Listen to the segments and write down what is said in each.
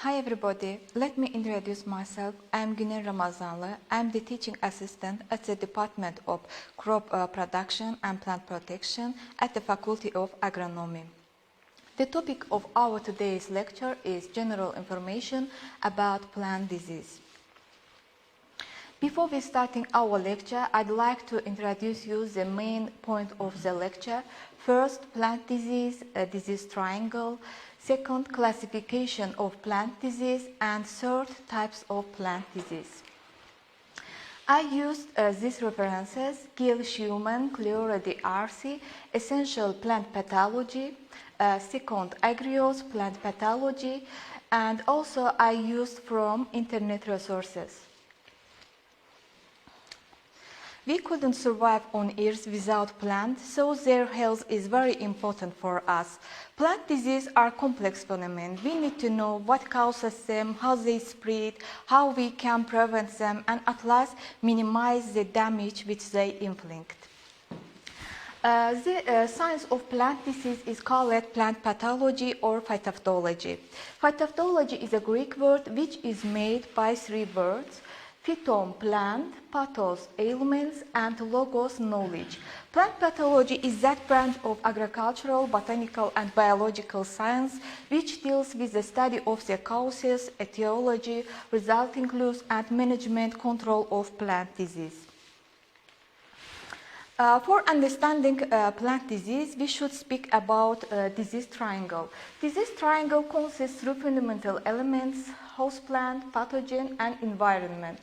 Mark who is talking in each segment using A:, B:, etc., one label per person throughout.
A: Hi everybody, let me introduce myself. I'm Güner Ramazanlı. I'm the teaching assistant at the Department of Crop Production and Plant Protection at the Faculty of Agronomy. The topic of our today's lecture is general information about plant disease. Before we starting our lecture, I'd like to introduce you the main point of the lecture. First, plant disease, disease triangle. Second, classification of plant disease, and third, types of plant disease. I used these references: Gill Schumann, Cleora de Arce, Essential Plant Pathology, second, Agrios, Plant Pathology, and also I used from internet resources. We couldn't survive on Earth without plants, so their health is very important for us. Plant diseases are complex phenomena. We need to know what causes them, how they spread, how we can prevent them, and at last minimize the damage which they inflict. The science of plant disease is called plant pathology or phytopathology. Phytopathology is a Greek word which is made by three words: phyton, plant, pathos, ailments, and logos, knowledge. Plant pathology is that branch of agricultural, botanical, and biological science which deals with the study of the causes, etiology, resulting clues, and management control of plant disease. For understanding plant disease, we should speak about disease triangle. Disease triangle consists of fundamental elements: host plant, pathogen, and environment.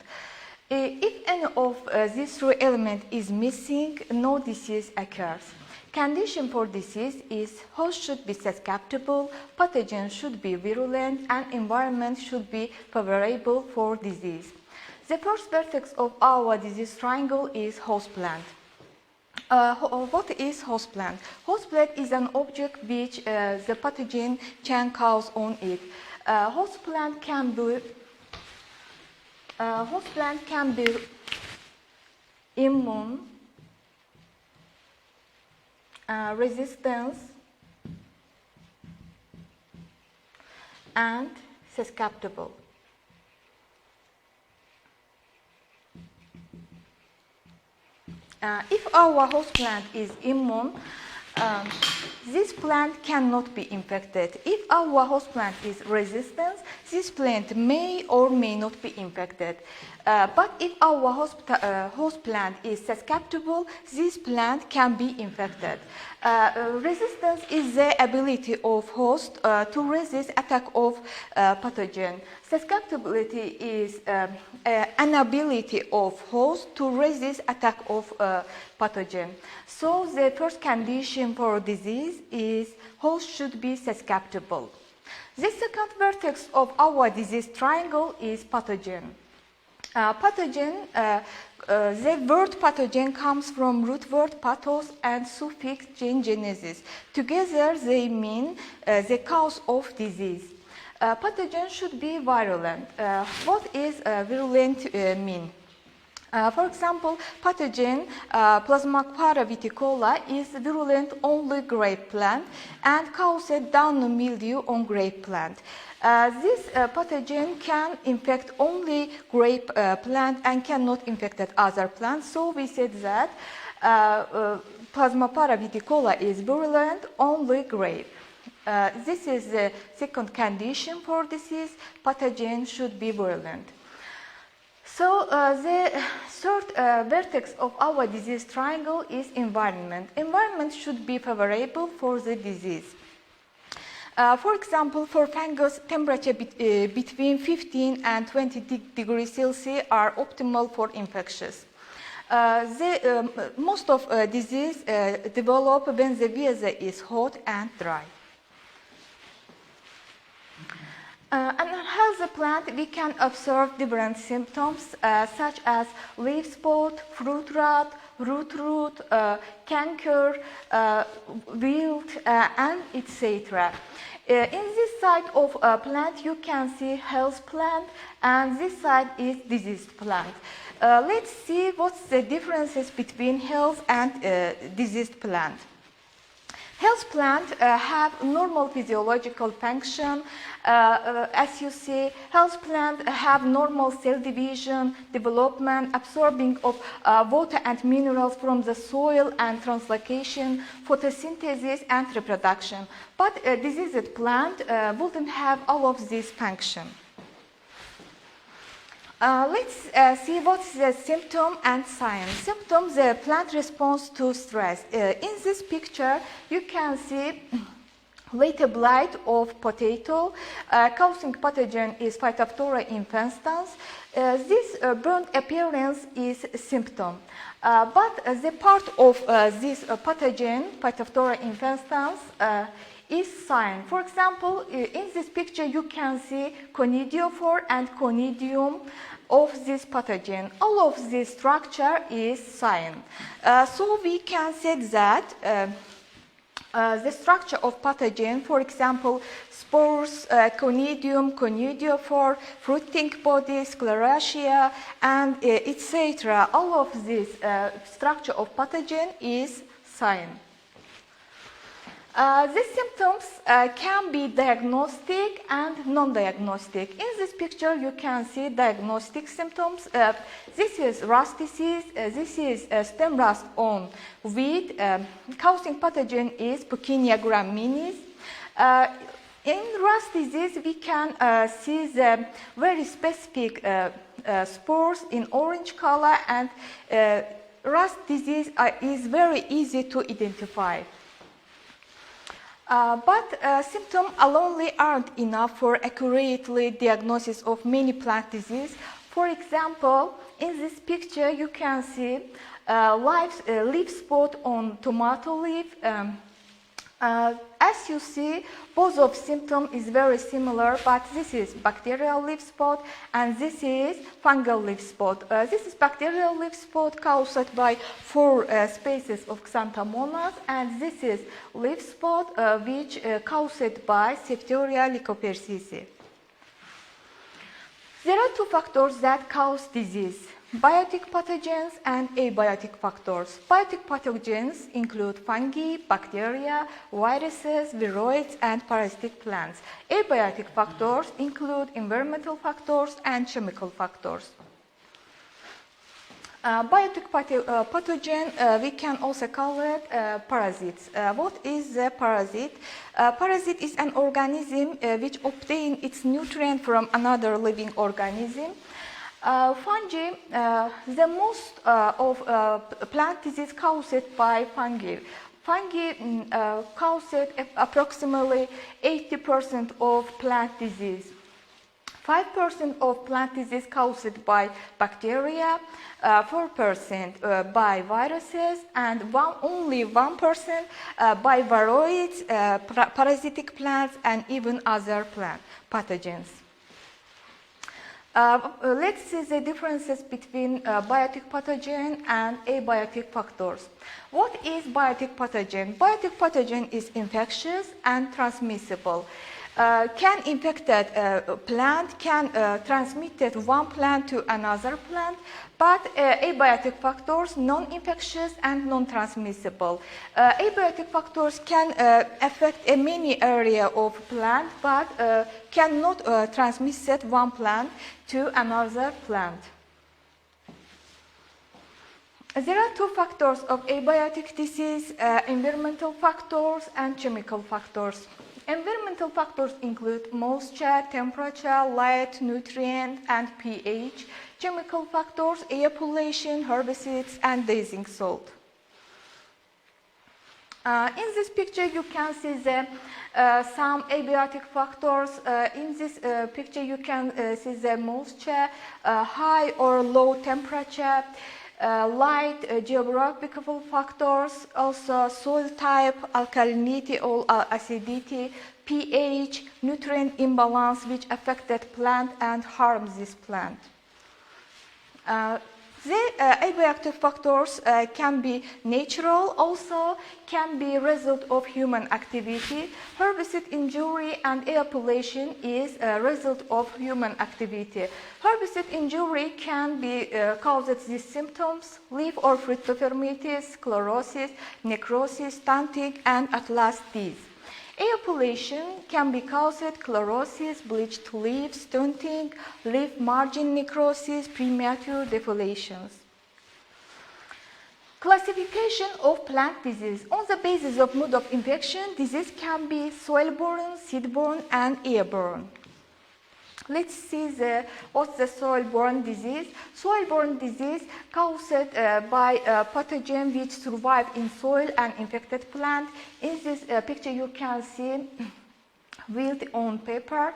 A: If any of these three elements is missing, no disease occurs. Condition for disease is host should be susceptible, pathogen should be virulent, and environment should be favorable for disease. The first vertex of our disease triangle is host plant. What is host plant? Host plant is an object which the pathogen can cause on it. Host plant can be immune, resistance, and susceptible. If our host plant is immune, this plant cannot be infected. If our host plant is resistant, this plant may or may not be infected. But if our host plant is susceptible, this plant can be infected. Resistance is the ability of host to resist attack of pathogen. Susceptibility is an ability of host to resist attack of pathogen. So the first condition for disease is host should be susceptible. The second vertex of our disease triangle is pathogen. The word pathogen comes from root word pathos and suffix gen genesis. Together they mean the cause of disease. Pathogen should be virulent. What is virulent mean? For example, pathogen Plasmapara viticola is virulent only grape plant and causes down mildew on grape plant. This pathogen can infect only grape plant and cannot infect other plants. So we said that Plasmapara viticola is virulent only grape. This is the second condition for disease. Pathogen should be virulent. So the third vertex of our disease triangle is environment. Environment should be favorable for the disease. For example, for fungus, temperature between 15 and 20 degrees Celsius are optimal for infectious. Most of disease develop when the weather is hot and dry. On a healthy plant, we can observe different symptoms such as leaf spot, fruit rot, root rot, canker, wilt, and etc. In this side of a plant, you can see health plant, and this side is diseased plant. Let's see what's the differences between health and diseased plant. Health plants have normal physiological function. As you see, health plants have normal cell division, development, absorbing of water and minerals from the soil and translocation, photosynthesis and reproduction. But diseased plant wouldn't have all of these functions. Let's see what's the symptom and sign. Symptoms, the plant response to stress. In this picture, you can see later blight of potato. Causing pathogen is Phytophthora infestans. This burnt appearance is symptom. But the part of this pathogen, Phytophthora infestans, is sign. For example, in this picture you can see conidiophore and conidium of this pathogen. All of this structure is sign. So we can say that the structure of pathogen, for example, spores, conidium, conidiophore, fruiting body, sclerotia, and etc. All of this structure of pathogen is sign. These symptoms can be diagnostic and non-diagnostic. In this picture, you can see diagnostic symptoms. This is rust disease. This is stem rust on wheat. Causing pathogen is Puccinia graminis. In rust disease, we can see the very specific spores in orange color, and rust disease is very easy to identify. But symptoms alone aren't enough for accurately diagnosis of many plant disease. For example, in this picture you can see leaf spot on tomato leaf. As you see, both of symptoms is very similar, but this is bacterial leaf spot and this is fungal leaf spot. This is bacterial leaf spot caused by 4 species of Xanthomonas, and this is leaf spot which caused by Septoria lycopersicii. There are 2 factors that cause disease: biotic pathogens and abiotic factors. Biotic pathogens include fungi, bacteria, viruses, viroids, and parasitic plants. Abiotic factors include environmental factors and chemical factors. Biotic pathogen, we can also call it parasites. What is a parasite? Parasite is an organism which obtains its nutrient from another living organism. Fungi, the most of plant disease caused by fungi. Fungi caused approximately 80% of plant disease. 5% of plant disease caused by bacteria, 4% by viruses, and only 1% by viroids, parasitic plants, and even other plant pathogens. Let's see the differences between biotic pathogen and abiotic factors. What is biotic pathogen? Biotic pathogen is infectious and transmissible. Can infected plant can transmit one plant to another plant, but abiotic factors non-infectious and non-transmissible. Abiotic factors can affect many areas of plant, but cannot transmit one plant to another plant. There are 2 factors of abiotic disease: environmental factors and chemical factors. Environmental factors include moisture, temperature, light, nutrient, and pH. Chemical factors: air pollution, herbicides, and de-zinc salt. In this picture, you can see some abiotic factors. In this picture, you can see the moisture, high or low temperature, light, geographical factors, also soil type, alkalinity or acidity, pH, nutrient imbalance which affected plant and harms this plant. The abiotic factors can be natural, also can be result of human activity. Herbicide injury and air pollution is a result of human activity. Herbicide injury can be caused these symptoms: leaf or fruit deformities, sclerosis, necrosis, stunting, and at last teeth. Air pollution can be caused sclerosis, bleached leaves, stunting, leaf margin necrosis, premature defoliations. Classification of plant disease. On the basis of mode of infection, disease can be soil-borne, seed-borne, and airborne. Let's see what's the soil-borne disease. Soil-borne disease caused by pathogen which survive in soil and infected plant. In this picture you can see wilt on paper.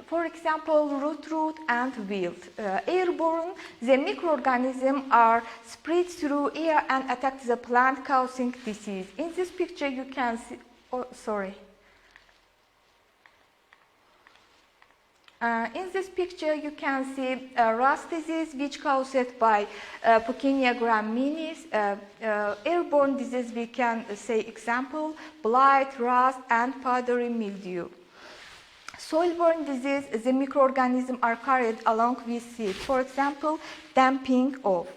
A: For example, root and wilt. Airborne, the microorganisms are spread through air and attack the plant, causing disease. In this picture you can see, in this picture you can see rust disease which caused by Puccinia graminis. Airborne disease we can say example blight, rust, and powdery mildew. Soil-borne disease, the microorganisms are carried along with seed. For example, damping off.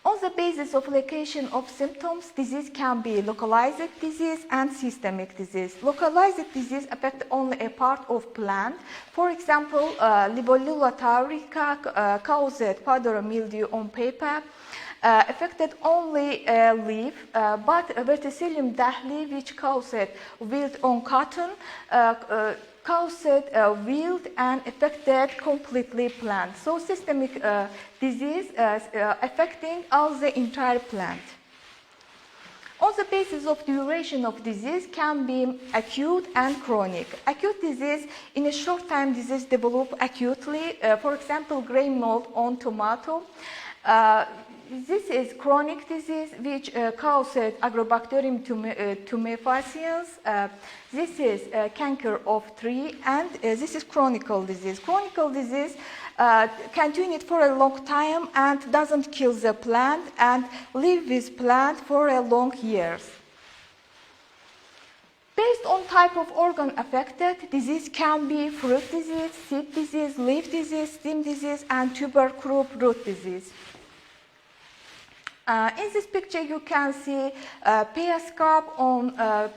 A: On the basis of location of symptoms, disease can be localized disease and systemic disease. Localized disease affects only a part of plant. For example, Libellula taurica caused powdery mildew on paper, affected only leaf, but Verticillium dahli, which caused wilt on cotton, caused wilt and affected completely plant. So systemic disease affecting all the entire plant. On the basis of duration of disease can be acute and chronic. Acute disease, in a short time disease develop acutely. For example, grain mold on tomato. This is chronic disease which causes Agrobacterium tumefaciens. This is canker of tree, and this is chronic disease. Chronic disease continues for a long time and doesn't kill the plant and live with plant for a long years. Based on type of organ affected, disease can be fruit disease, seed disease, leaf disease, stem disease, and tubercle root disease. In this picture you can see pear scab on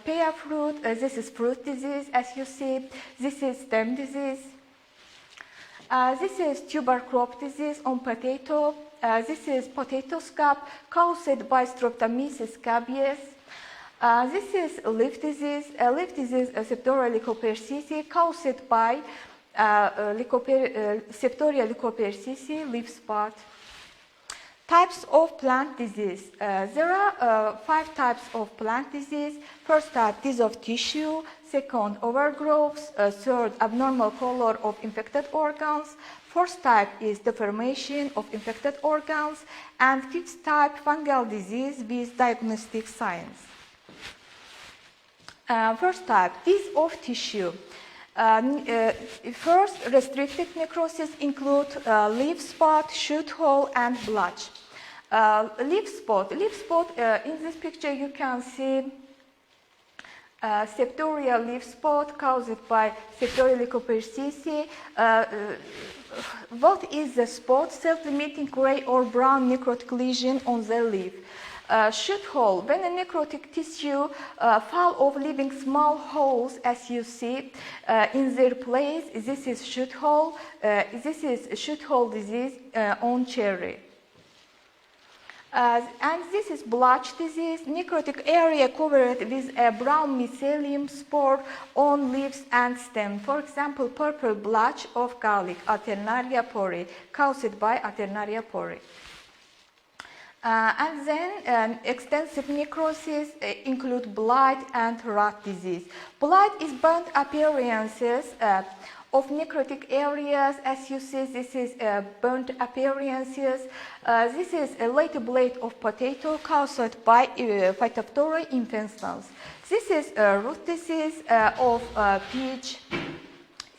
A: pear fruit. This is fruit disease, as you see. This is stem disease. This is tubercle disease on potato. This is potato scab caused by Streptomyces scabies. This is leaf disease. Leaf disease, Septoria lycopersicii, caused by Septoria lycopersicii, leaf spot. Types of plant disease. There are 5 types of plant disease. First type, disease of tissue. Second, overgrowths. Third, abnormal color of infected organs. Fourth type is deformation of infected organs. And fifth type, fungal disease with diagnostic signs. First type, disease of tissue. First, restricted necrosis include leaf spot, shoot hole, and blotch. Leaf spot. In this picture you can see Septoria leaf spot caused by Septoria lycopersicii. What is the spot? Self-limiting gray or brown necrotic lesion on the leaf. Shoot hole. When a necrotic tissue fall off, leaving small holes, as you see in their place, this is shoot hole. This is shoot hole disease on cherry. And this is blotch disease, necrotic area covered with a brown mycelium spore on leaves and stem. For example, purple blotch of garlic, Alternaria pori, caused by Alternaria pori. And then extensive necrosis include blight and rot disease. Blight is burnt appearances of necrotic areas. As you see, this is burnt appearances. This is a late blade of potato caused by Phytophthora infestans. This is root disease of peach.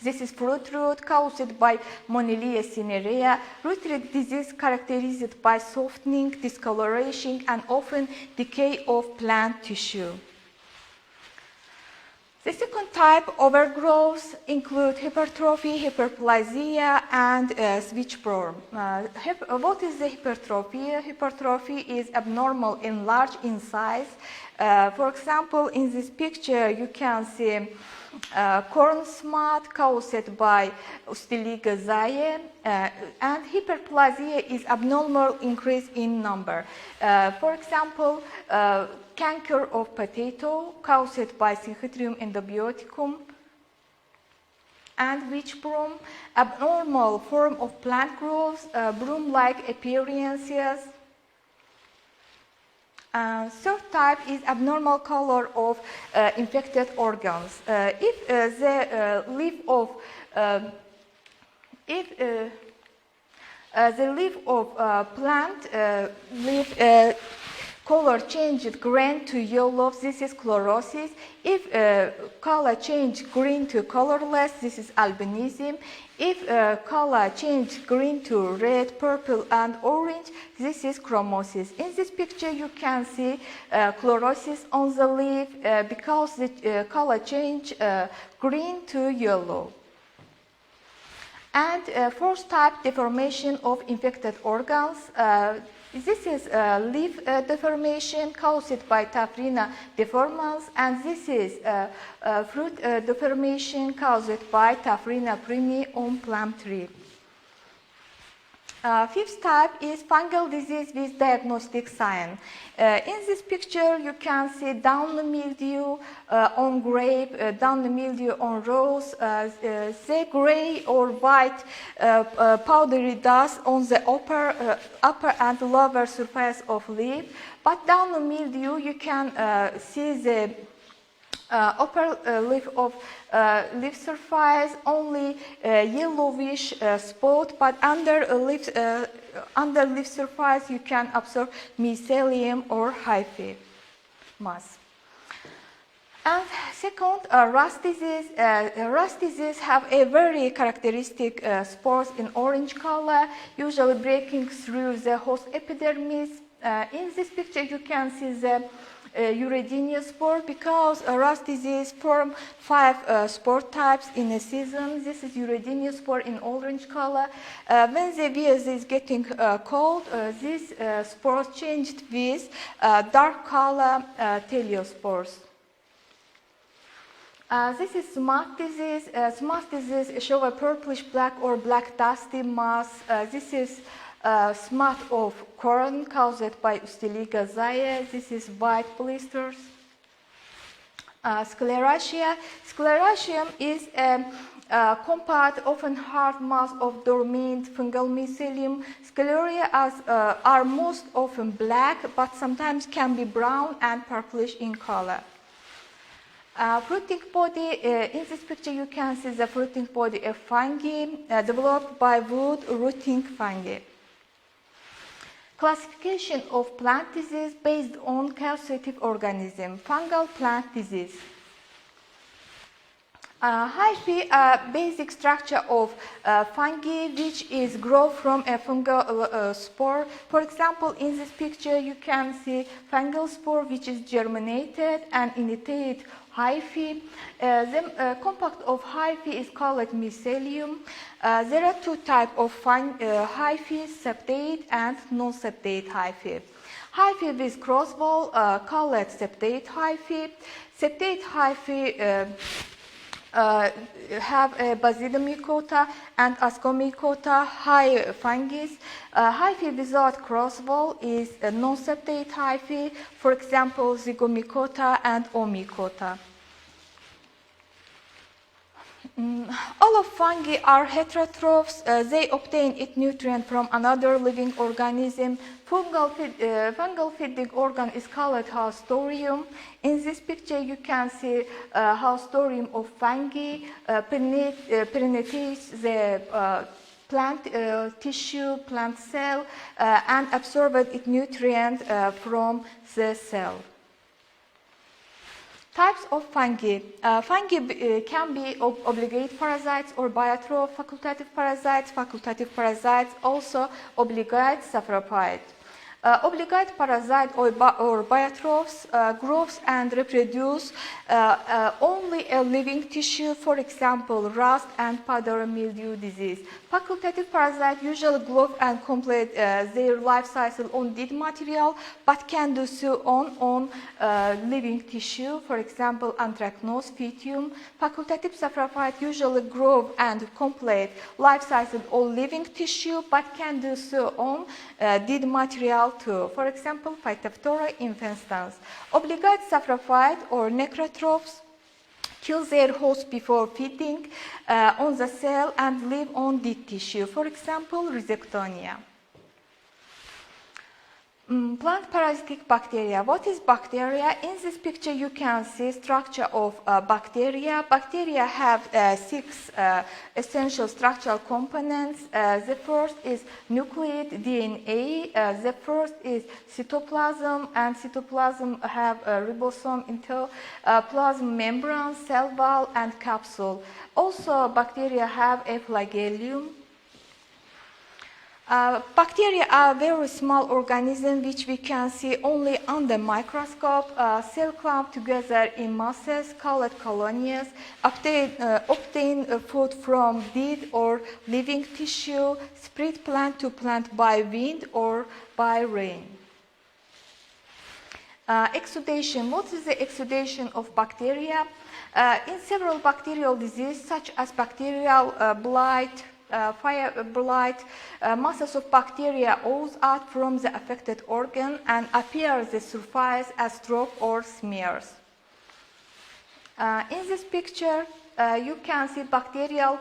A: This is fruit rot caused by Moniliae cinerea. Root rot disease characterized by softening, discoloration, and often decay of plant tissue. The second type overgrowth include hypertrophy, hyperplasia, and switch form. What is the hypertrophy? Hypertrophy is abnormal enlarged in size. For example, in this picture, you can see corn smut caused by Usteliga zaye, and hyperplasia is abnormal increase in number. For example, canker of potato caused by Syncytium endobioticum, and witch broom, abnormal form of plant growth, broom-like appearances. Third type is abnormal color of infected organs. If the leaf of plant leaf color changed green to yellow, this is chlorosis. If color changed green to colorless, this is albinism. If color changed green to red, purple, and orange, this is chromosis. In this picture, you can see chlorosis on the leaf because the color changed green to yellow. And fourth type, deformation of infected organs. This is leaf deformation caused by Taphrina deformans, and this is fruit deformation caused by Taphrina primi on plum tree. Fifth type is fungal disease with diagnostic sign. In this picture, you can see down mildew on grape, down mildew on rose, the gray or white powdery dust on the upper and lower surface of leaf. But down mildew, you can see the upper leaf of leaf surface only yellowish spot, but under leaf surface you can observe mycelium or hyphae mass. And second, rust disease. Rust disease have a very characteristic spores in orange color, usually breaking through the host epidermis. In this picture, you can see the Uridina spore, because rust disease form 5 spore types in a season. This is Uridina spore in orange color. When the VS is getting cold, these spores changed with dark color teliospores. This is smut disease. Smut disease show a purplish black or black dusty mass. This is smut of corn caused by Usteliga zaye. This is white blisters. Sclerotia. Scleratium is a compact, often hard mass of dormant fungal mycelium. Scleria are most often black, but sometimes can be brown and purplish in color. Fruiting body, in this picture you can see the fruiting body of fungi developed by wood rooting fungi. Classification of plant disease based on causative organism. Fungal plant disease. Hyphae, a basic structure of fungi which is grown from a fungal spore. For example, in this picture you can see fungal spore which is germinated and initiate hyphae. The compact of hyphae is called mycelium. There are 2 types of hyphae, septate and non-septate hyphae. Hyphae with cross wall called septate hyphae. Septate hyphae have a basidiomycota and ascomycota high fungus. Hyphae without cross wall is a non-septate hyphae, for example, zygomycota and omycota. All of fungi are heterotrophs. They obtain its nutrient from another living organism. Fungal feeding organ is called haustorium. In this picture, you can see haustorium of fungi penetrates the plant tissue, plant cell, and absorbed its nutrient from the cell. Types of fungi. Fungi can be obligate parasites or biotroph, facultative parasites, also obligate saprophyte. Obligate parasite or biotrophs grows and reproduce only a living tissue, for example, rust and powdery mildew disease. Facultative parasites usually grow and complete their life cycle on dead material, but can do so on living tissue, for example, anthracnose, phytium. Facultative saprophyte usually grow and complete life cycle on living tissue, but can do so on dead material too. For example, Phytophthora infestans. Obligate saprophyte or necrotrophs kill their host before feeding on the cell and live on dead tissue. For example, Rhizoctonia. Plant parasitic bacteria. What is bacteria? In this picture you can see structure of bacteria. Bacteria have 6 essential structural components. The first is nucleate, DNA. The first is cytoplasm, and cytoplasm have ribosome, plasma membrane, cell wall, and capsule. Also, bacteria have a flagellum. Bacteria are very small organisms which we can see only under microscope. Cell clump together in masses called colonies, obtain food from dead or living tissue, spread plant to plant by wind or by rain. Exudation. What is the exudation of bacteria? In several bacterial diseases such as bacterial blight, fire blight, masses of bacteria ooze out from the affected organ and appear on the surface as drop or smears. In this picture, you can see bacterial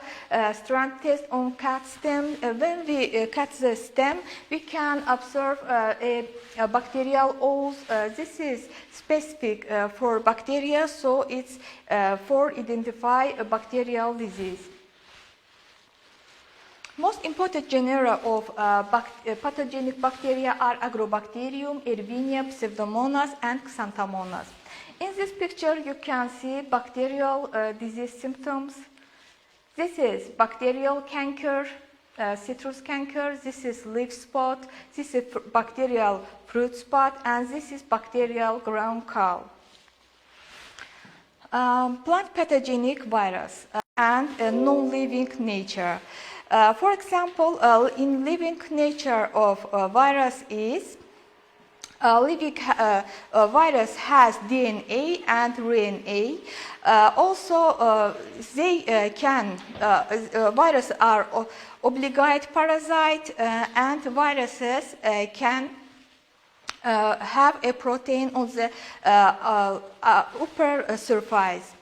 A: strand test on cat stem. When we cut the stem, we can observe a bacterial ooze. This is specific for bacteria, so it's for identify a bacterial disease. Most important genera of pathogenic bacteria are Agrobacterium, Erwinia, Pseudomonas, and Xanthomonas. In this picture, you can see bacterial disease symptoms. This is bacterial canker, citrus canker. This is leaf spot. This is bacterial fruit spot, and this is bacterial ground caul. Plant pathogenic virus and non-living nature. For example, in living nature of virus is living virus has DNA and RNA. Also, viruses are obligate parasite, and viruses can have a protein on the upper surface.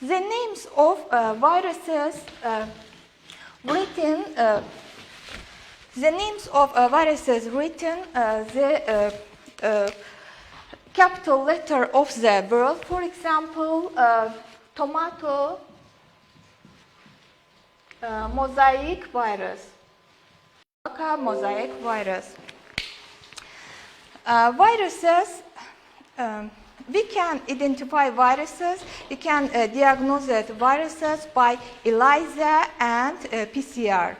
A: The names of viruses written, the capital letter of the word. For example, tomato mosaic virus. Mosaic virus. Viruses. We can identify viruses. We can diagnose viruses by ELISA and PCR.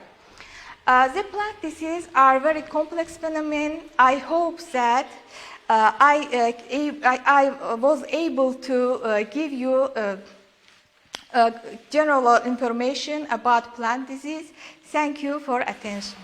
A: The plant diseases are very complex phenomenon. I hope that I was able to give you general information about plant disease. Thank you for attention.